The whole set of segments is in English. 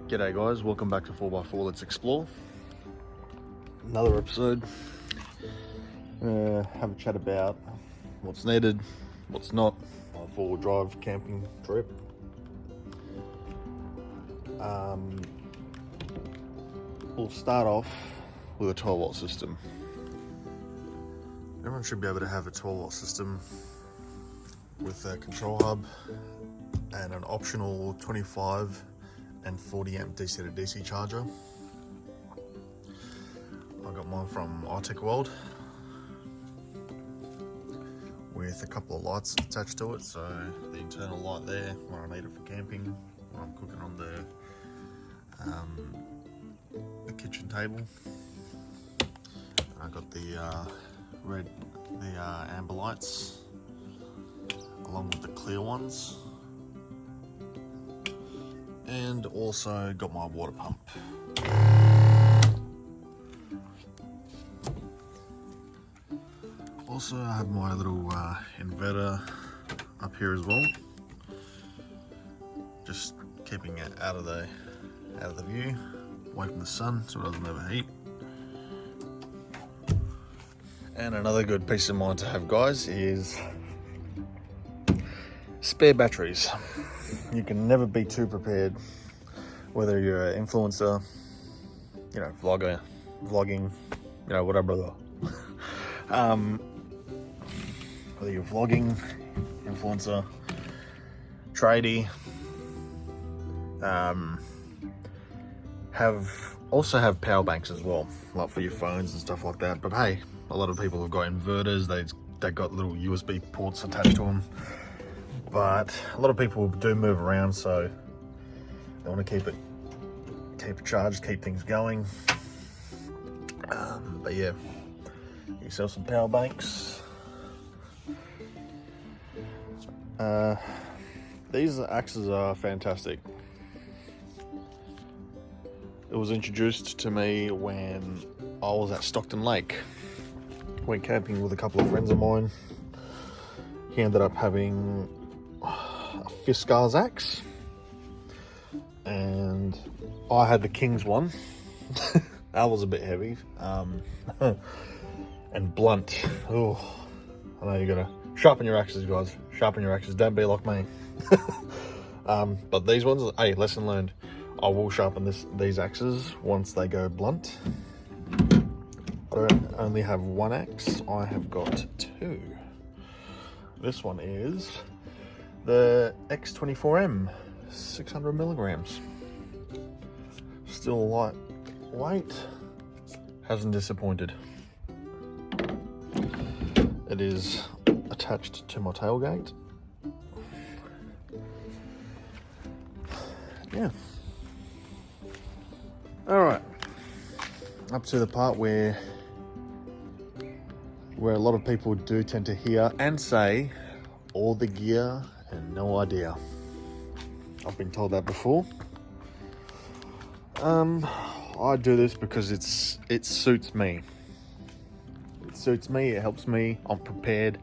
G'day guys, welcome back to 4x4 Let's Explore. Another episode. Have a chat about what's needed, what's not on a 4-wheel drive camping trip. We'll start off with a 12-volt system. Everyone should be able to have a 12-volt system with a control hub and an optional 25 and 40 amp DC to DC charger. I got mine from iTech World with a couple of lights attached to it, so the internal light there when I need it for camping, when I'm cooking on the kitchen table. I got the amber lights along with the clear ones. And also got my water pump. Also I have my little inverter up here as well. Just keeping it out of the view, away from the sun so it doesn't overheat. And another good peace of mind to have, guys, is spare batteries. You can never be too prepared, whether you're an influencer, vlogging, whatever. Whether you're vlogging, influencer, tradie, have power banks as well, like for your phones and stuff like that. But hey, a lot of people have got inverters. They got little USB ports attached to them. But a lot of people do move around, so they want to keep it charged, keep things going. But yeah, you sell some power banks. These axes are fantastic. It was introduced to me when I was at Stockton Lake. Went camping with a couple of friends of mine. He ended up having a Fiskars axe, and I had the King's one. That was a bit heavy, and blunt. Oh, I know you gotta sharpen your axes, guys. Sharpen your axes. Don't be like me. But these ones, hey, lesson learned. I will sharpen these axes once they go blunt. I don't only have one axe. I have got two. This one is the X24M, 600 milligrams. Still lightweight, hasn't disappointed. It is attached to my tailgate. Yeah. Alright, up to the part where a lot of people do tend to hear and say, all the gear and no idea. I've been told that before. I do this because it suits me. It suits me, it helps me, I'm prepared,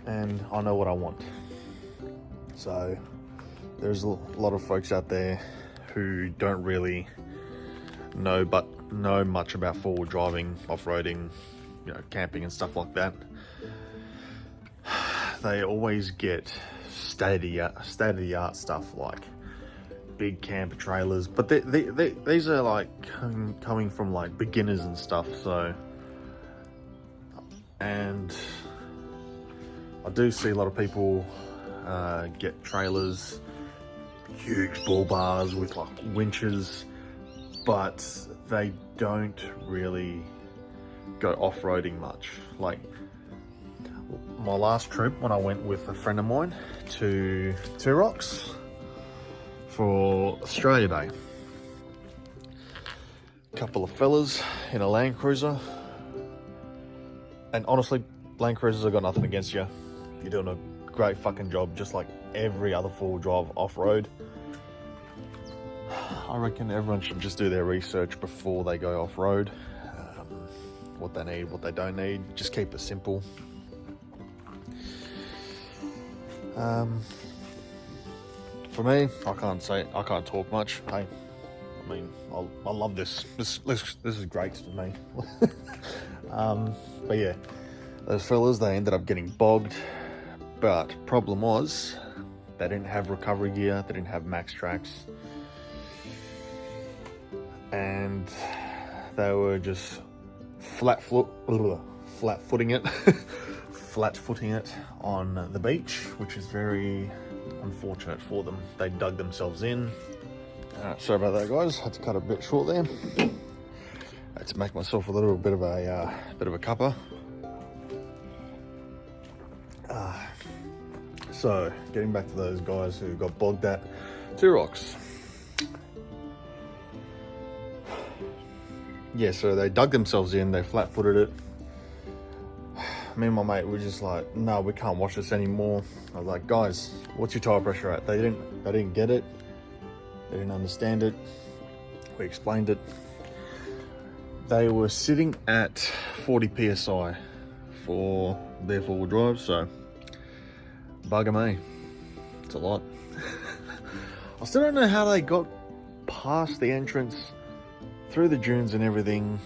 and I know what I want. So there's a lot of folks out there who don't really know much about 4-wheel driving, off-roading, camping and stuff like that. They always get state-of-the-art stuff like big camper trailers, but these are like coming from like beginners and stuff. So, and I do see a lot of people get trailers, huge bull bars with like winches, but they don't really go off-roading much. Like my last trip, when I went with a friend of mine to Two Rocks for Australia Day, a couple of fellas in a Land Cruiser, and honestly, Land Cruisers, I've got nothing against you. You're doing a great fucking job, just like every other 4-wheel drive off-road. I reckon everyone should just do their research before they go off-road. What they need, what they don't need. Just keep it simple. for me, I can't talk much. Hey, I mean, I love this. This is great for me. But yeah, those fellas, they ended up getting bogged. But problem was, they didn't have recovery gear. They didn't have max tracks, and they were just flat-footing it, flat-footing it on the beach, which is very unfortunate for them. They dug themselves in. Sorry about that, guys. Had to cut a bit short there. Had to make myself a little bit of a cuppa. So getting back to those guys who got bogged at Two Rocks. Yeah, so they dug themselves in. They flat-footed it. Me and my mate were just like, no, we can't watch this anymore. I was like, guys, what's your tire pressure at? They didn't get it. They didn't understand it. We explained it. They were sitting at 40 psi for their four-wheel drive, so bugger me. It's a lot. I still don't know how they got past the entrance, through the dunes and everything.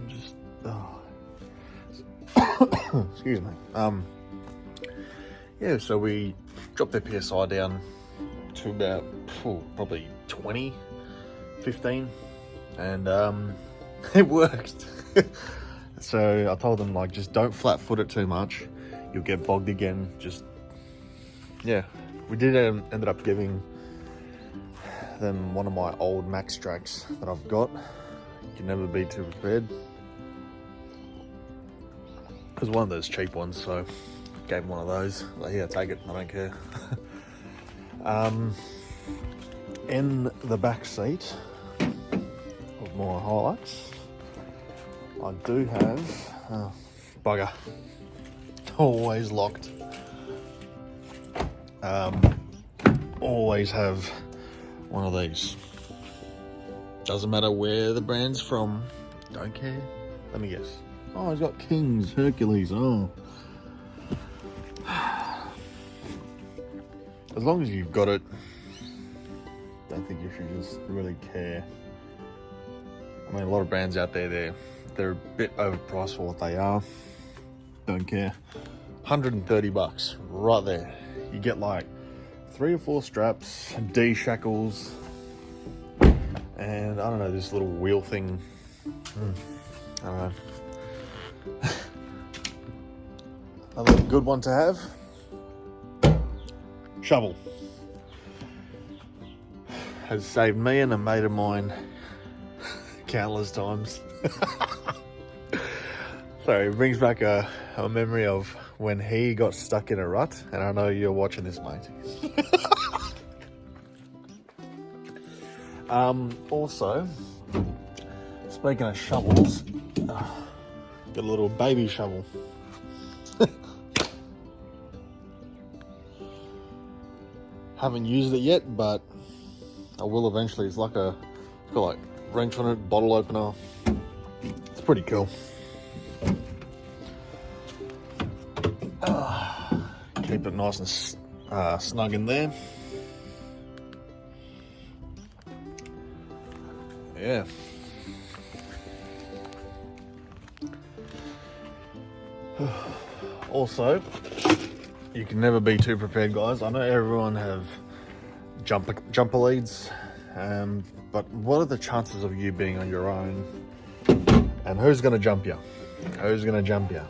Just, excuse me. Yeah, so we dropped their PSI down to about probably 20, 15, and it worked. So I told them, like, just don't flat foot it too much, you'll get bogged again. Just, yeah, we did ended up giving them one of my old max tracks that I've got. You can never be too prepared. It was one of those cheap ones, so gave them one of those. Like, yeah, take it, I don't care. In the back seat of my Hilux, I do have, bugger, always locked. Always have one of these. Doesn't matter where the brand's from, don't care. Let me guess. Oh, he's got Kings, Hercules, oh. As long as you've got it, don't think you should just really care. I mean, a lot of brands out there, they're a bit overpriced for what they are. Don't care. 130 bucks, right there. You get like 3 or 4 straps, D shackles, and I don't know, this little wheel thing. I don't know. Another good one to have. Shovel. Has saved me and a mate of mine countless times. Sorry, it brings back a memory of when he got stuck in a rut, and I know you're watching this, mate. Also, speaking of shovels, got a little baby shovel. Haven't used it yet, but I will eventually. It's got like wrench on it, bottle opener. It's pretty cool. Keep it nice and snug in there. Yeah. Also, you can never be too prepared, guys. I know everyone have jumper leads, but what are the chances of you being on your own? And who's going to jump you? Who's going to jump you?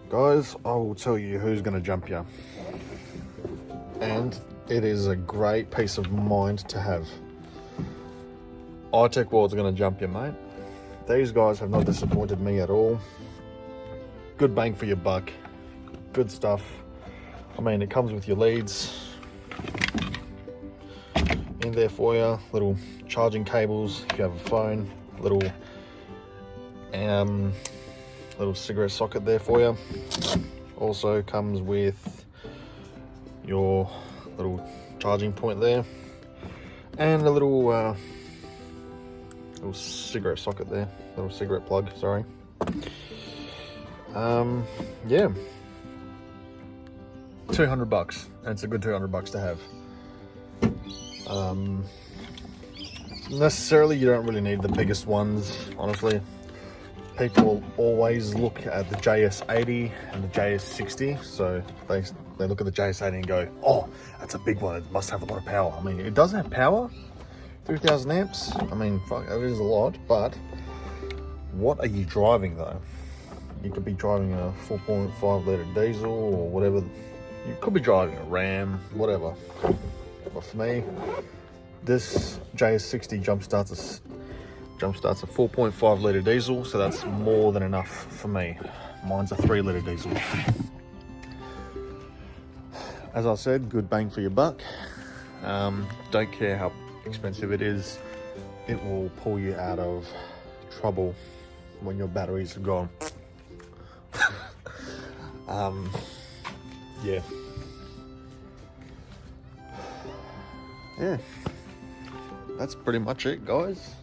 Guys, I will tell you who's going to jump you. And it is a great peace of mind to have. iTech World's going to jump you, mate. These guys have not disappointed me at all. Good bang for your buck. Good stuff. I mean, it comes with your leads in there for you. Little charging cables if you have a phone. Little cigarette socket there for you. Also comes with your little charging point there, and a little cigarette socket there. Little cigarette plug. Sorry. Yeah. $200, and it's a good $200 to have. Necessarily, you don't really need the biggest ones, honestly. People always look at the JS80 and the JS60, so they look at the JS80 and go, oh, that's a big one, it must have a lot of power. I mean, it does have power, 3,000 amps. I mean, fuck, it is a lot, but what are you driving though? You could be driving a 4.5 litre diesel or whatever. You could be driving a Ram, whatever. But for me, this JS60 jump starts a 4.5 litre diesel, so that's more than enough for me. Mine's a 3 litre diesel. As I said, good bang for your buck. Don't care how expensive it is, it will pull you out of trouble when your batteries are gone. Yeah, that's pretty much it, guys.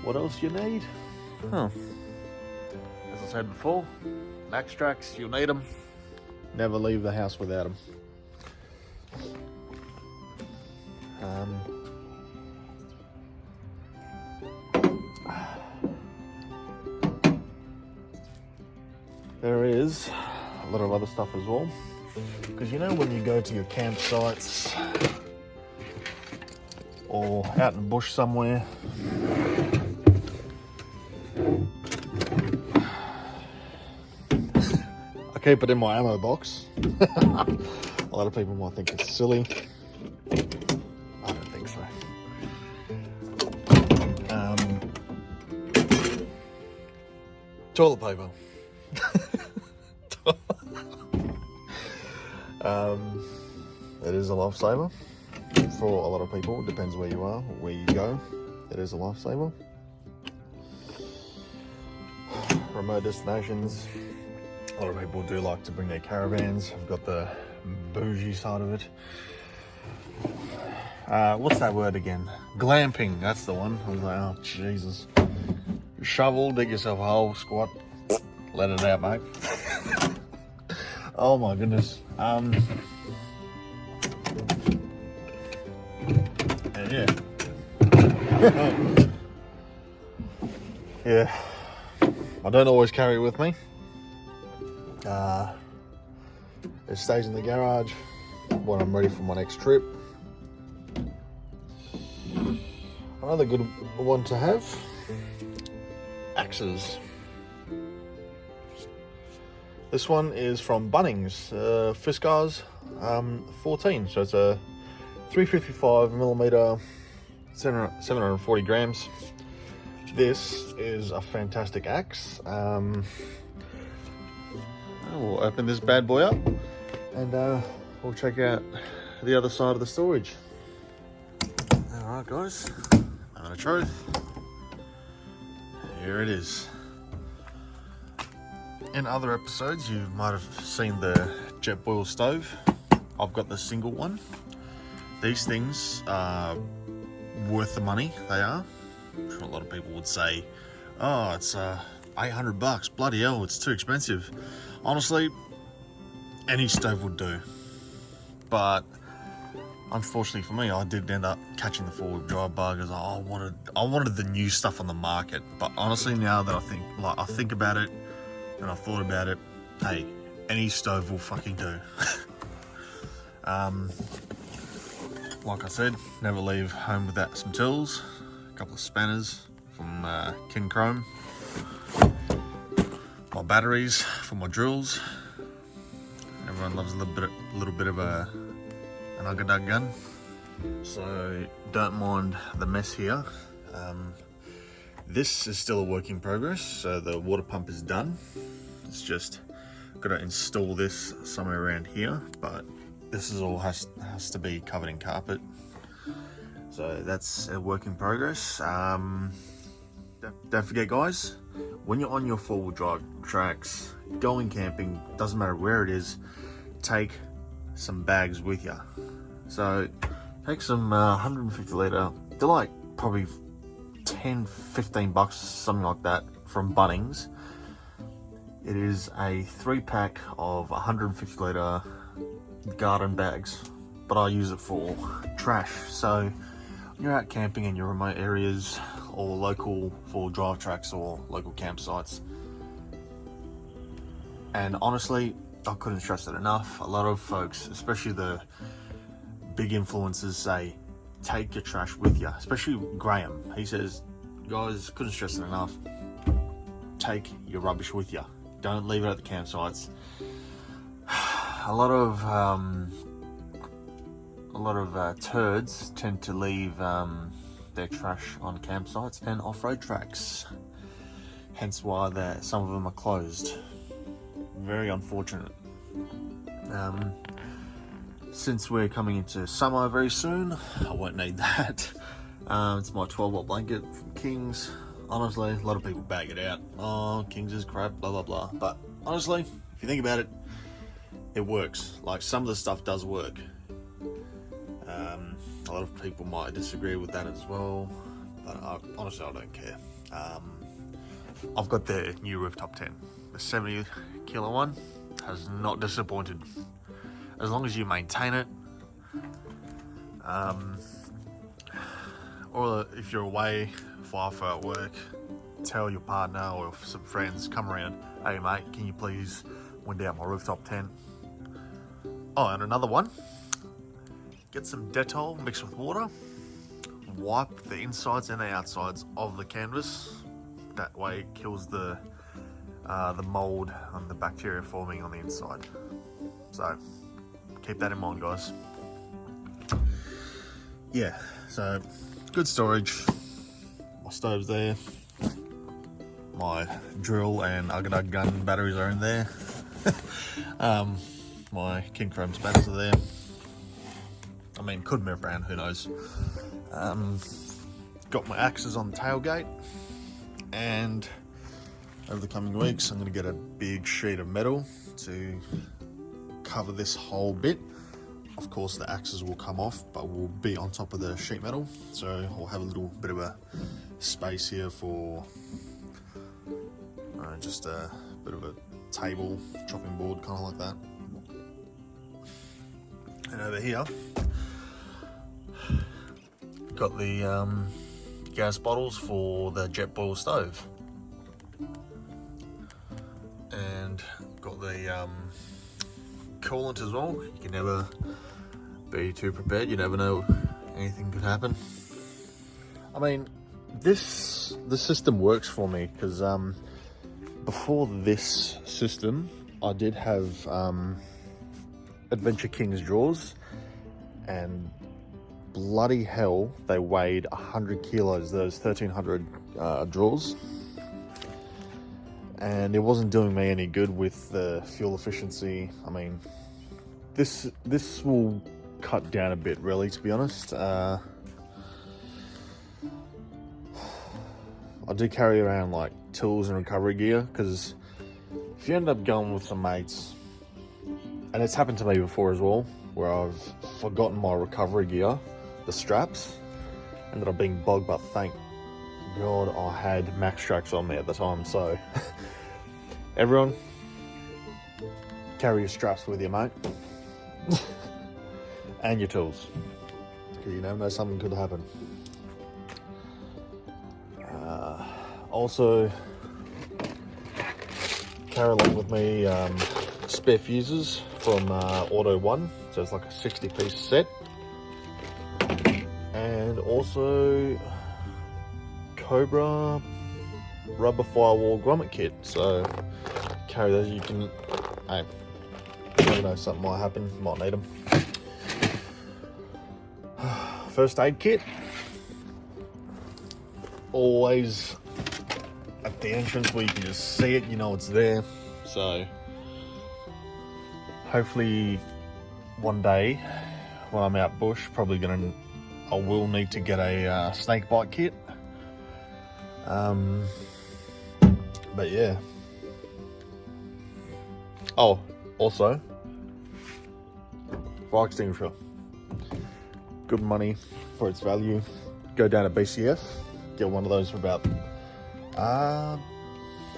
What else you need? As I said before, MaxTrax, you'll need them. Never leave the house without them. There is a lot of other stuff as well, because you know when you go to your campsites or out in the bush somewhere, I keep it in my ammo box. A lot of people might think it's silly. I don't think so. Toilet paper. It is a lifesaver for a lot of people. It depends where you are, where you go. It is a lifesaver. Remote destinations. A lot of people do like to bring their caravans. I've got the bougie side of it. What's that word again? Glamping, that's the one. I was like, oh Jesus. Shovel, dig yourself a hole, squat, let it out, mate. Oh my goodness. Yeah. Yeah. I don't always carry it with me. It stays in the garage when I'm ready for my next trip. Another good one to have, axes. This one is from Bunnings, Fiskars 14, so it's a 355mm, 740 grams. This is a fantastic axe. We'll open this bad boy up and we'll check out the other side of the storage. Alright guys, moment of truth. Here it is. In other episodes you might have seen the Jetboil stove. I've got the single one. These things are worth the money, they are. I'm sure a lot of people would say, oh, it's $800, bloody hell, it's too expensive. Honestly, any stove would do. But unfortunately for me, I did end up catching the 4-wheel drive bug, as I wanted the new stuff on the market. But honestly, now that I think about it and I've thought about it, hey, any stove will fucking do. Like I said, never leave home without some tools. A couple of spanners from Kin Chrome. My batteries for my drills. Everyone loves a little bit of an ugga-dug gun. So don't mind the mess here. This is still a work in progress. So the water pump is done. It's just got to install this somewhere around here, but this is all has to be covered in carpet. So that's a work in progress. Don't forget guys, when you're on your 4-wheel drive tracks, going camping, doesn't matter where it is, take some bags with you. So take some 150 litre, they're like probably 10-15 bucks, something like that, from Bunnings. It is a 3-pack of 150 litre garden bags, but I use it for trash. So when you're out camping in your remote areas or local for drive tracks or local campsites, and honestly, I couldn't stress it enough. A lot of folks, especially the big influencers, say take your trash with you, especially Graham. He says, guys, couldn't stress it enough, take your rubbish with you. Don't leave it at the campsites. A lot of turds tend to leave their trash on campsites and off-road tracks. Hence why some of them are closed. Very unfortunate. Since we're coming into summer very soon, I won't need that. It's my 12-watt blanket from Kings. Honestly, a lot of people bag it out. Oh, Kings is crap, blah, blah, blah. But honestly, if you think about it, it works. Like, some of the stuff does work. A lot of people might disagree with that as well, but honestly, I don't care. I've got the new Rooftop 10. The 70 kilo one has not disappointed. As long as you maintain it, or if you're away far at work, tell your partner or some friends, come around, hey mate, can you please wind out my Rooftop 10? Oh, and another one, get some Dettol mixed with water, wipe the insides and the outsides of the canvas. That way it kills the mold and the bacteria forming on the inside. So keep that in mind, guys. Yeah, so good storage. My stove's there. My drill and Uggadug gun batteries are in there. My King Chrome spanners are there. I mean, could move around, who knows. Got my axes on the tailgate, and over the coming weeks I'm going to get a big sheet of metal to cover this whole bit. Of course the axes will come off, but will be on top of the sheet metal, so I'll have a little bit of a space here for just a bit of a table, chopping board, kind of like that. And over here got the gas bottles for the Jetboil stove, and got the coolant as well. You can never be too prepared. You never know, anything could happen. I mean, the system works for me because before this system I did have Adventure Kings drawers, and bloody hell, they weighed 100 kilos, those 1300 drawers, and it wasn't doing me any good with the fuel efficiency. I mean, this will cut down a bit, really, to be honest. I do carry around like tools and recovery gear, because if you end up going with some mates, and it's happened to me before as well, where I've forgotten my recovery gear, the straps, ended up being bogged, but thank God I had Max Strax on me at the time. So everyone, carry your straps with you, mate. And your tools, because you never know, something could happen. Also carry along with me spare fuses from Auto One, so it's like a 60-piece set, and also Cobra rubber firewall grommet kit. So carry those. You can, hey, you never know, something might happen, might need them. First aid kit, always at the entrance where you can just see it, you know it's there. So hopefully one day when I'm out bush, I will need to get a snake bite kit. But yeah. Oh, also fire extinguisher. Good money for its value. Go down to BCF, get one of those for about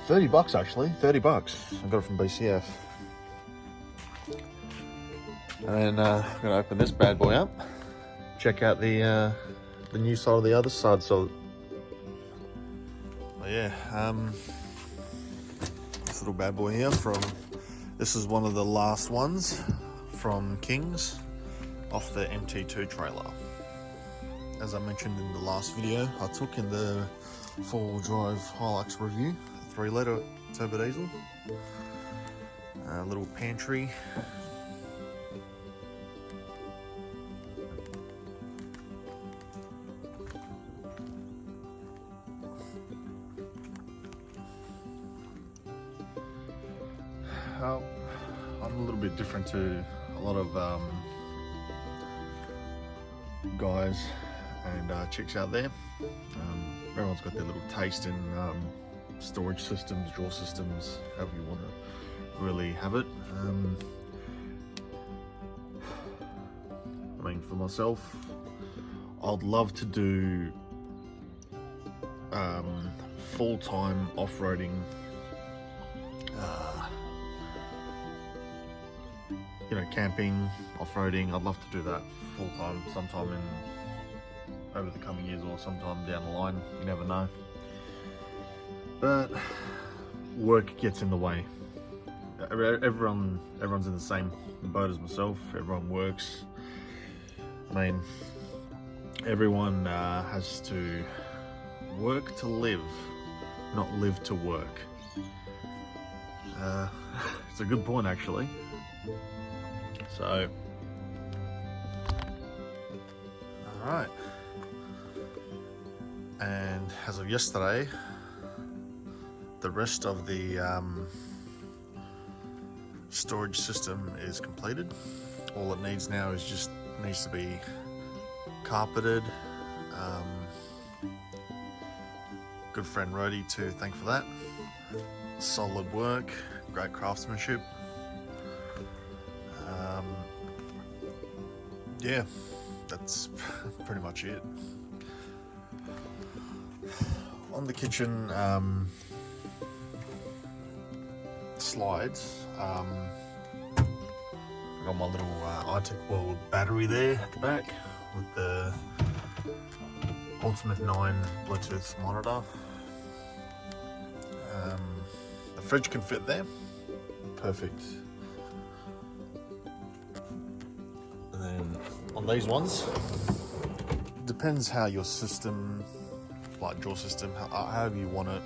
$30 actually, $30. I got it from BCF. And I'm gonna open this bad boy up. Check out the new side of the other side. So, yeah, this little bad boy here this is one of the last ones from Kings off the MT2 trailer. As I mentioned in the last video I took in the 4-wheel drive Hilux review, 3-litre turbo diesel, a little pantry. I'm a little bit different to a lot of guys and chicks out there. Everyone's got their little taste in storage systems, drawer systems, however you want to really have it. I mean, for myself, I'd love to do full-time off-roading, you know, camping, off-roading. I'd love to do that full-time sometime over the coming years or sometime down the line. You never know. But work gets in the way. Everyone's in the same boat as myself. Everyone works. I mean, everyone has to work to live, not live to work. It's a good point, actually. So, all right. And as of yesterday, the rest of the storage system is completed. All it needs now is needs to be carpeted. Good friend Rody to thank for that. Solid work, great craftsmanship. Yeah, that's pretty much it. On the kitchen slides, I got my little iTech World battery there at the back with the Ultimate 9 Bluetooth monitor. The fridge can fit there, perfect. And then on these ones, depends how your system, like drawer system, however you want it.